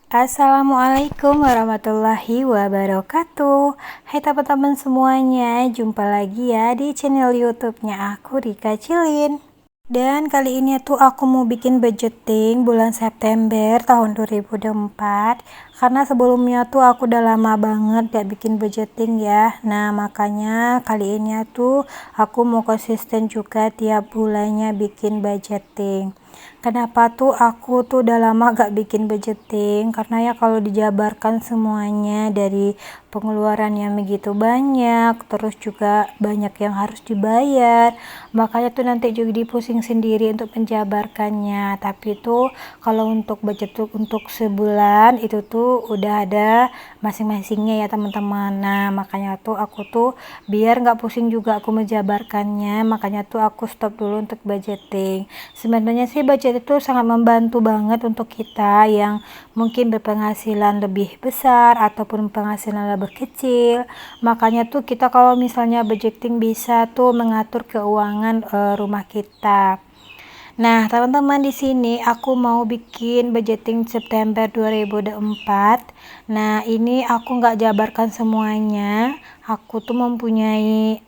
Assalamualaikum warahmatullahi wabarakatuh. Hai teman-teman semuanya, jumpa lagi ya di channel YouTube-nya aku, Rika Cilin. Dan kali ini tuh aku mau bikin budgeting bulan September tahun 2024. Karena sebelumnya tuh aku udah lama banget gak bikin budgeting ya. Nah makanya kali ini tuh aku mau konsisten juga tiap bulannya bikin budgeting. Kenapa tuh aku tuh udah lama gak bikin budgeting? Karena ya kalau dijabarkan semuanya dari pengeluaran yang begitu banyak, terus juga banyak yang harus dibayar, makanya tuh nanti juga pusing sendiri untuk menjabarkannya. Tapi tuh kalau untuk budget tuh untuk sebulan itu tuh udah ada masing-masingnya ya teman-teman. Nah makanya tuh aku tuh biar nggak pusing juga aku menjabarkannya, makanya tuh aku stop dulu untuk budgeting. Sebenarnya sih budget itu sangat membantu banget untuk kita yang mungkin berpenghasilan lebih besar ataupun penghasilan lebih kecil. Makanya tuh kita kalau misalnya budgeting bisa tuh mengatur keuangan rumah kita. Nah, teman-teman, di sini aku mau bikin budgeting September 2024. Nah, ini aku nggak jabarkan semuanya. Aku tuh mempunyai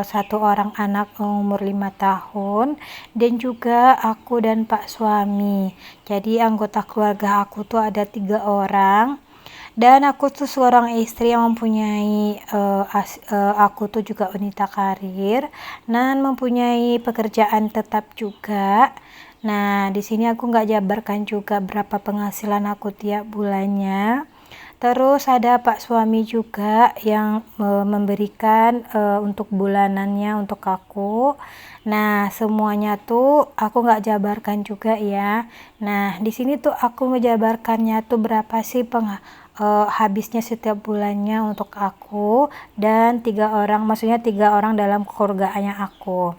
satu orang anak umur 5 tahun dan juga aku dan Pak suami. Jadi anggota keluarga aku tuh ada 3 orang. Dan aku tuh seorang istri yang mempunyai aku tuh juga wanita karir dan mempunyai pekerjaan tetap juga. Nah, di sini aku nggak jabarkan juga berapa penghasilan aku tiap bulannya. Terus ada Pak suami juga yang memberikan untuk bulanannya untuk aku. Nah, semuanya tuh aku nggak jabarkan juga ya. Nah, di sini tuh aku menjabarkannya tuh berapa sih habisnya setiap bulannya untuk aku dan 3 orang, maksudnya 3 orang dalam keluarganya aku.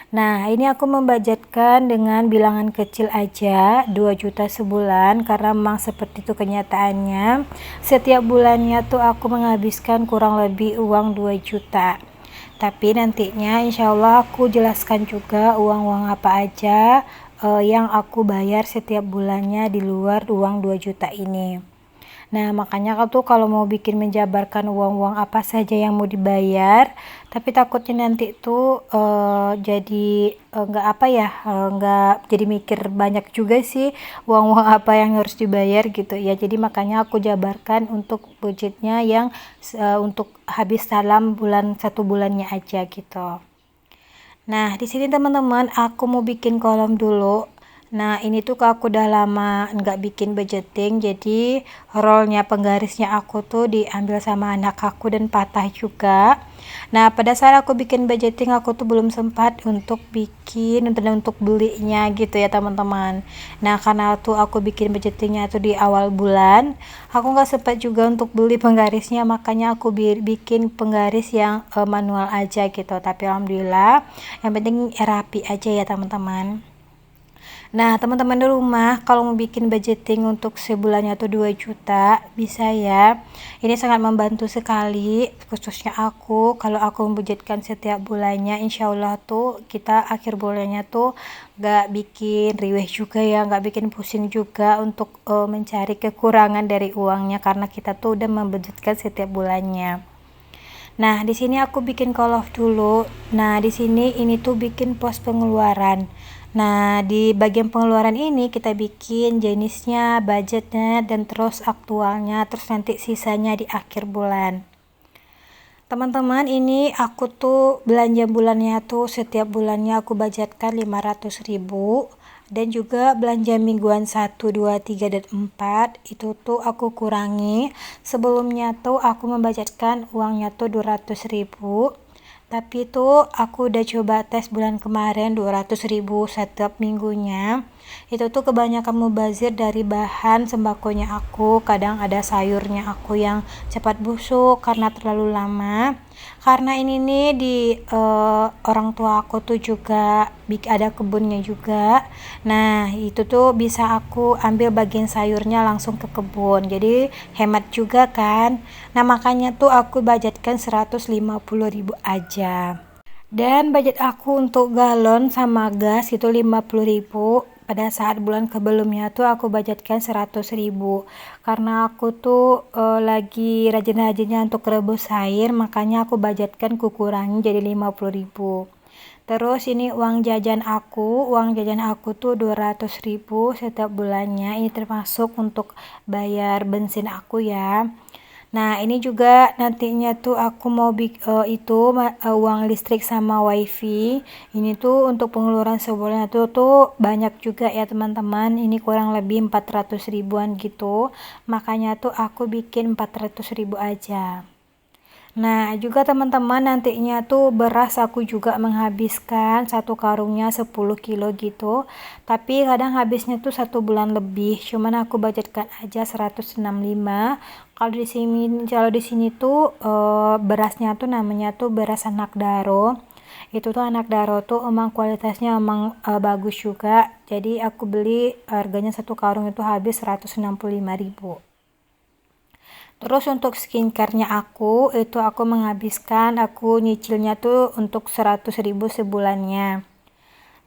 Nah, ini aku membudgetkan dengan bilangan kecil aja 2 juta sebulan karena memang seperti itu kenyataannya. Setiap bulannya tuh aku menghabiskan kurang lebih uang 2 juta. Tapi nantinya insya Allah aku jelaskan juga uang-uang apa aja yang aku bayar setiap bulannya di luar uang 2 juta ini. Nah, makanya tuh kalau mau bikin menjabarkan uang-uang apa saja yang mau dibayar, tapi takutnya nanti tuh jadi nggak apa ya, nggak jadi mikir banyak juga sih uang-uang apa yang harus dibayar gitu ya. Jadi makanya aku jabarkan untuk budgetnya yang untuk habis dalam satu bulannya aja gitu. Nah, di sini teman-teman aku mau bikin kolom dulu. Nah, ini tuh aku udah lama nggak bikin budgeting, jadi rollnya penggarisnya aku tuh diambil sama anak aku dan patah juga. Nah, pada saat aku bikin budgeting aku tuh belum sempat untuk bikin untuk belinya gitu ya teman-teman. Nah, karena tuh aku bikin budgetingnya tuh di awal bulan, aku nggak sempat juga untuk beli penggarisnya, makanya aku bikin penggaris yang manual aja gitu. Tapi alhamdulillah yang penting rapi aja ya teman-teman. Nah, teman-teman di rumah kalau mau bikin budgeting untuk sebulannya tuh 2 juta, bisa ya. Ini sangat membantu sekali, khususnya aku kalau aku membudgetkan setiap bulannya, insya Allah tuh kita akhir bulannya tuh gak bikin riweh juga ya, gak bikin pusing juga untuk mencari kekurangan dari uangnya karena kita tuh udah membudgetkan setiap bulannya. Nah, di sini aku bikin call off dulu. Nah, di sini ini tuh bikin pos pengeluaran. Nah, di bagian pengeluaran ini kita bikin jenisnya, budgetnya, dan terus aktualnya, terus nanti sisanya di akhir bulan. Teman-teman, ini aku tuh belanja bulannya tuh setiap bulannya aku budgetkan 500.000 dan juga belanja mingguan 1, 2, 3, dan 4 itu tuh aku kurangi. Sebelumnya tuh aku membudgetkan uangnya tuh 200.000, tapi tuh aku udah coba tes bulan kemarin 200.000 setiap minggunya. Itu tuh kebanyakan mubazir dari bahan sembakonya aku, kadang ada sayurnya aku yang cepat busuk karena terlalu lama. Karena ini nih di orang tua aku tuh juga ada kebunnya juga. Nah, itu tuh bisa aku ambil bagian sayurnya langsung ke kebun. Jadi hemat juga kan. Nah, makanya tuh aku budgetkan 150.000 aja. Dan budget aku untuk galon sama gas itu 50.000. pada saat bulan sebelumnya tuh aku budgetkan 100.000 karena aku tuh lagi rajin-rajinnya untuk rebus air, makanya aku budgetkan kurangi jadi 50.000. Terus ini uang jajan aku tuh 200.000 setiap bulannya, ini termasuk untuk bayar bensin aku ya. Nah, ini juga nantinya tuh aku mau uang listrik sama wifi. Ini tuh untuk pengeluaran sebulan tuh banyak juga ya teman-teman. Ini kurang lebih 400 ribuan gitu. Makanya tuh aku bikin 400 ribu aja. Nah, juga teman-teman nantinya tuh beras aku juga menghabiskan satu karungnya 10 kilo gitu. Tapi kadang habisnya tuh 1 bulan lebih. Cuman aku budgetkan aja 165. Kalau di sini tuh berasnya tuh namanya tuh beras anak daro. Itu tuh anak daro tuh emang kualitasnya emang bagus juga. Jadi aku beli harganya satu karung itu habis 165.000. Terus untuk skincare-nya aku menghabiskan, aku nyicilnya tuh untuk 100.000 sebulannya.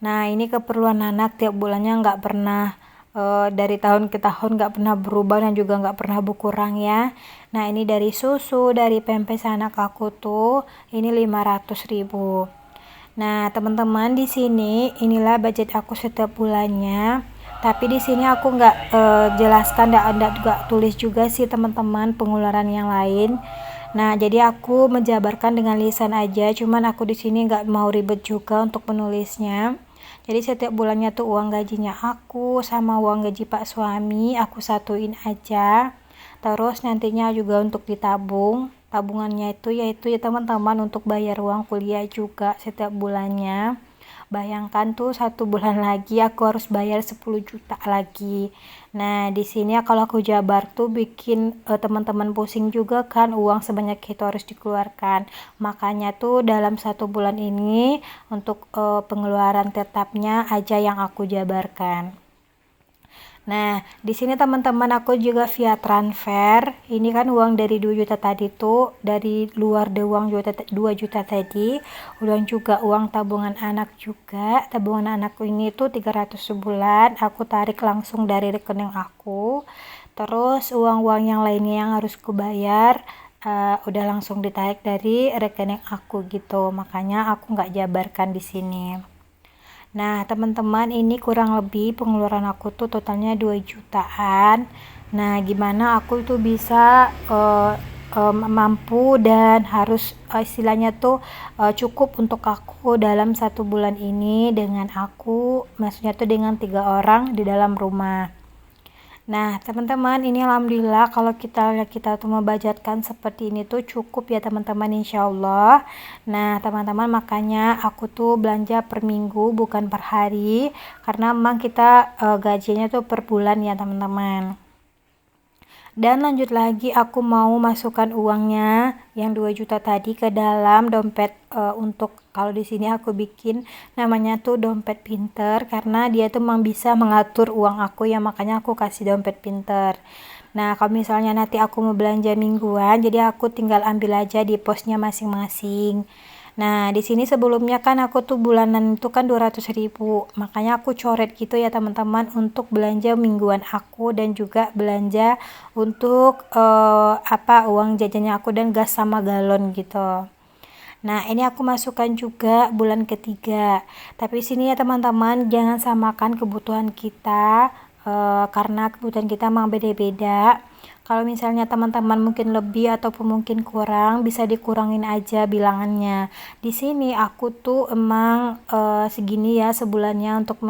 Nah, ini keperluan anak tiap bulannya nggak pernah dari tahun ke tahun nggak pernah berubah dan juga nggak pernah berkurang ya. Nah, ini dari susu, dari pampers anak aku tuh ini 500.000. Nah, teman-teman di sini inilah budget aku setiap bulannya. Tapi di sini aku nggak jelaskan, nggak juga tulis juga sih teman-teman pengeluaran yang lain. Nah, jadi aku menjabarkan dengan lisan aja. Cuman aku di sini nggak mau ribet juga untuk menulisnya. Jadi setiap bulannya tuh uang gajinya aku sama uang gaji Pak suami aku satuin aja. Terus nantinya juga untuk ditabung. Tabungannya itu yaitu ya teman-teman untuk bayar uang kuliah juga setiap bulannya. Bayangkan tuh 1 bulan lagi aku harus bayar 10 juta lagi. Nah, di sini kalau aku jabar tuh bikin teman-teman pusing juga kan, uang sebanyak itu harus dikeluarkan. Makanya tuh dalam 1 bulan ini untuk pengeluaran tetapnya aja yang aku jabarkan. Nah, di sini teman-teman aku juga via transfer. Ini kan uang dari 2 juta tadi tuh, dari luar de uang 2 juta tadi. Uang juga uang tabungan anak juga. Tabungan anakku ini tuh 300 sebulan. Aku tarik langsung dari rekening aku. Terus uang-uang yang lainnya yang harus kubayar udah langsung ditarik dari rekening aku gitu. Makanya aku nggak jabarkan di sini. Nah, teman-teman ini kurang lebih pengeluaran aku tuh totalnya 2 jutaan. Nah, gimana aku tuh bisa mampu dan harus istilahnya tuh cukup untuk aku dalam 1 bulan ini dengan aku, maksudnya tuh dengan 3 orang di dalam rumah. Nah, teman-teman, ini alhamdulillah kalau kita tuh membudgetkan seperti ini tuh cukup ya teman-teman, insya Allah. Nah, teman-teman, makanya aku tuh belanja per minggu bukan per hari karena memang kita gajinya tuh per bulan ya teman-teman. Dan lanjut lagi aku mau masukkan uangnya yang 2 juta tadi ke dalam dompet untuk kalau di sini aku bikin namanya tuh dompet pinter karena dia tuh memang bisa mengatur uang aku ya, makanya aku kasih dompet pinter. Nah, kalau misalnya nanti aku mau belanja mingguan, jadi aku tinggal ambil aja di posnya masing-masing. Nah, di sini sebelumnya kan aku tuh bulanan itu kan 200.000. Makanya aku coret gitu ya teman-teman untuk belanja mingguan aku dan juga belanja untuk uang jajannya aku dan gas sama galon gitu. Nah, ini aku masukkan juga bulan ketiga. Tapi sini ya teman-teman, jangan samakan kebutuhan kita karena kebutuhan kita memang beda-beda. Kalau misalnya teman-teman mungkin lebih ataupun mungkin kurang, bisa dikurangin aja bilangannya. Di sini aku tuh emang segini ya sebulannya untuk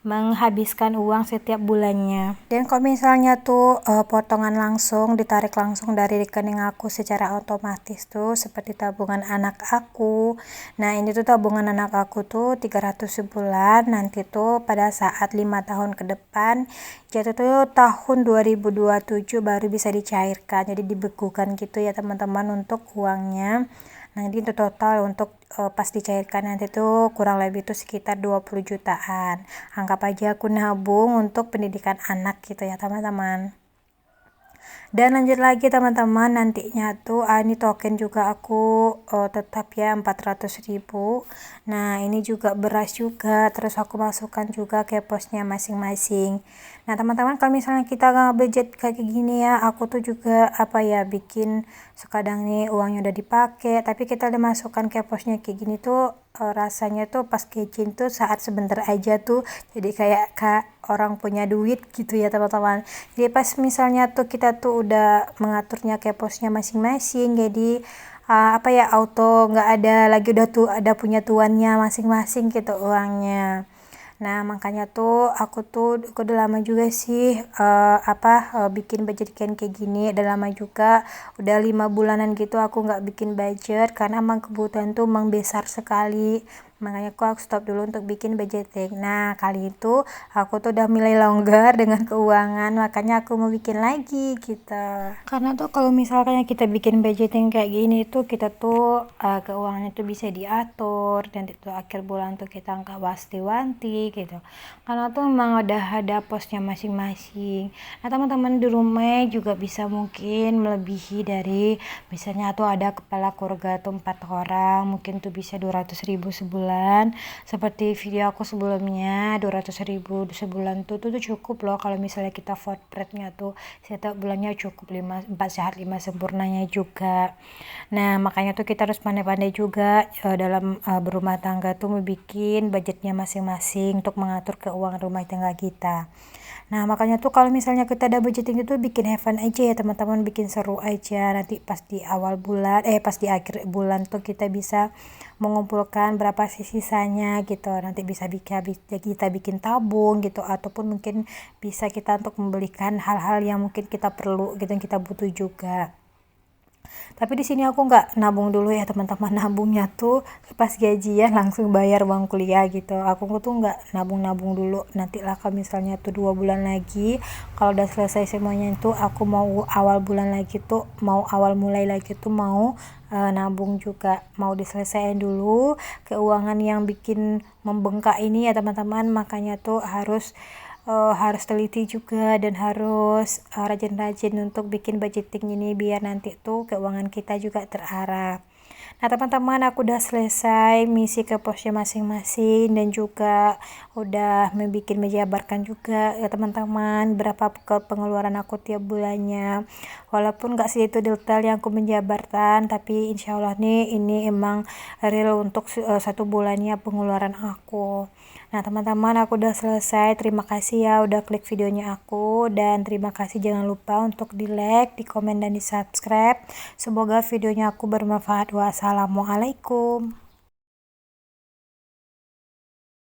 menghabiskan uang setiap bulannya. Dan kalau misalnya tuh potongan langsung, ditarik langsung dari rekening aku secara otomatis tuh seperti tabungan anak aku. Nah, ini tuh tabungan anak aku tuh 300 sebulan, nanti tuh pada saat 5 tahun ke depan, jatuh tuh tahun 2027 baru bisa dicairkan, jadi dibekukan gitu ya teman-teman untuk uangnya. Nah, ini total untuk pas dicairkan nanti tuh kurang lebih tuh sekitar 20 jutaan. Anggap aja aku nabung untuk pendidikan anak gitu ya teman-teman. Dan lanjut lagi teman-teman, nantinya tuh ini token juga aku tetap ya 400.000. Nah ini juga beras juga, terus aku masukkan juga ke posnya masing-masing. Nah teman-teman, kalau misalnya kita nggak budget kayak gini ya, aku tuh juga apa ya, bikin sekadang nih uangnya udah dipakai tapi kita udah masukkan ke posnya kayak gini tuh rasanya tuh pas kecil tuh saat sebentar aja tuh, jadi kayak orang punya duit gitu ya teman-teman. Jadi pas misalnya tuh kita tuh udah mengaturnya ke posnya masing-masing, jadi apa ya, auto nggak ada lagi, udah tuh ada punya tuannya masing-masing gitu uangnya. Nah makanya tuh aku udah lama juga sih bikin budget kayak gini, udah lama juga, udah 5 bulanan gitu aku nggak bikin budget karena emang kebutuhan tuh emang besar sekali, makanya aku stop dulu untuk bikin budgeting. Nah kali itu aku tuh udah mulai longgar dengan keuangan, makanya aku mau bikin lagi gitu. Karena tuh kalau misalnya kita bikin budgeting kayak gini tuh, kita tuh keuangannya tuh bisa diatur, dan itu akhir bulan tuh kita nggak wanti-wanti gitu, karena tuh memang udah ada posnya masing-masing. Nah teman-teman di rumah juga bisa mungkin melebihi dari, misalnya tuh ada kepala keluarga tuh 4 orang, mungkin tuh bisa 200.000 sebulan, seperti video aku sebelumnya. 200.000 sebulan tuh cukup loh kalau misalnya kita fortpretnya tuh setiap bulannya cukup 4 sehat 5 sempurnanya juga. Nah makanya tuh kita harus pandai-pandai juga dalam berumah tangga tuh membikin budgetnya masing-masing untuk mengatur keuangan rumah tangga kita. Nah makanya tuh kalau misalnya kita ada budgeting itu bikin have fun aja ya teman-teman, bikin seru aja. Nanti pas di awal bulan pas di akhir bulan tuh kita bisa mengumpulkan berapa sih sisanya gitu. Nanti bisa kita bikin tabung gitu, ataupun mungkin bisa kita untuk membelikan hal-hal yang mungkin kita perlu gitu, yang kita butuh juga. Tapi di sini aku nggak nabung dulu ya teman-teman, nabungnya tuh pas gajian langsung bayar uang kuliah gitu. Aku tuh nggak nabung-nabung dulu, nanti lah kalau misalnya tuh 2 bulan lagi kalau udah selesai semuanya itu, aku mau awal bulan lagi tuh, mau awal mulai lagi tuh mau nabung juga, mau diselesaikan dulu keuangan yang bikin membengkak ini ya teman-teman. Makanya tuh harus teliti juga, dan harus rajin-rajin untuk bikin budgeting ini biar nanti tuh keuangan kita juga terarah. Nah teman-teman, aku udah selesai misi ke posnya masing-masing, dan juga udah menjabarkan juga ya teman-teman berapa pengeluaran aku tiap bulannya. Walaupun gak segitu detail yang aku menjabarkan, tapi insya Allah nih ini emang real untuk 1 bulannya pengeluaran aku. Nah teman-teman, aku udah selesai. Terima kasih ya udah klik videonya aku, dan terima kasih, jangan lupa untuk di like, di komen, dan di subscribe. Semoga videonya aku bermanfaat. Wassalamualaikum.